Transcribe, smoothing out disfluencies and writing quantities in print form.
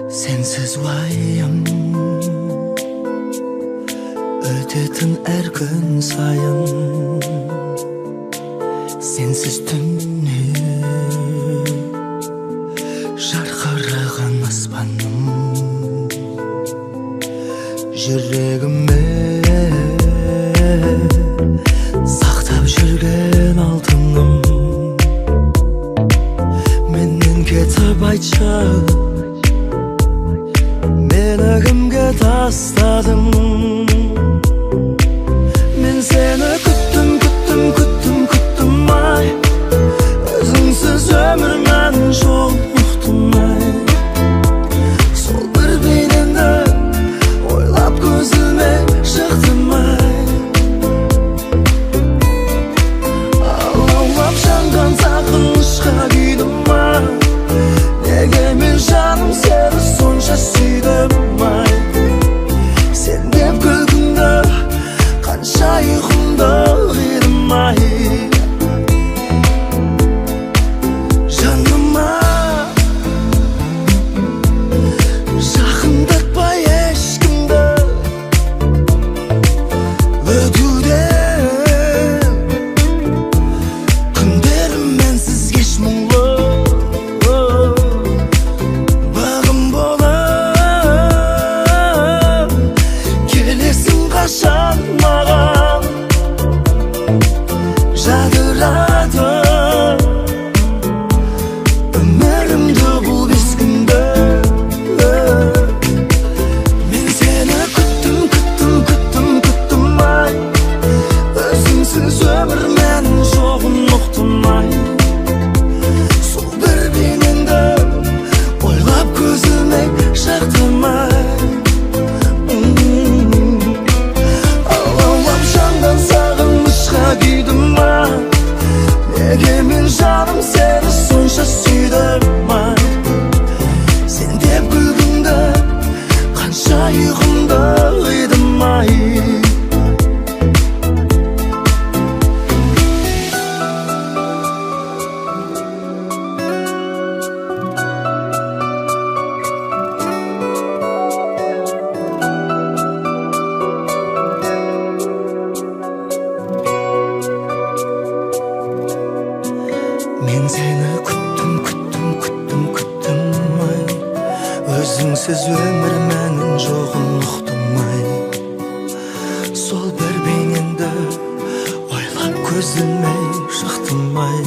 Sensiz vayım ötetin her gün sayın. Sensiz tünni jarqırağın aspanım. Yüreğime saqtab жүрген алтыным. Menden ketip aytça, meni kimge tasladım. Men seni küttüm ay. Özüңsüz ömür men çok uqtum ay. Sol bir beynimde oylap gözüme çıktım ay. Ağlap jangan saqınışqa kүйdüm ay. Nege men жаным seni сонша сүйдім ay. Sen деп күлкіңді қанша ұйқымды қидым ay. Жаныма жақындатпа ешкімді, өтуден күндерім менсіз кеш мұңлы. Бағым болып келесің қашан маған, жадырады өмірімді бұл бес күнді. Мен сені күттім ай. Өзіңсіз өмір мен жоғын ұқтым ай. Сол бір бейнеңді ойлап көзіме шақтым ай. Алаулап жанған сағынышқа күйдім ай. Неге мен жаным сені сонша сүйдім ай. Sen деп күлкіңді қанша ұйқымды қидым ай. Men seni küttüm ay. Özüңсіз өмір мәнін жоғын ұқтым ay. Сол бір бейнеңді ойлап көзіме шықтым ay.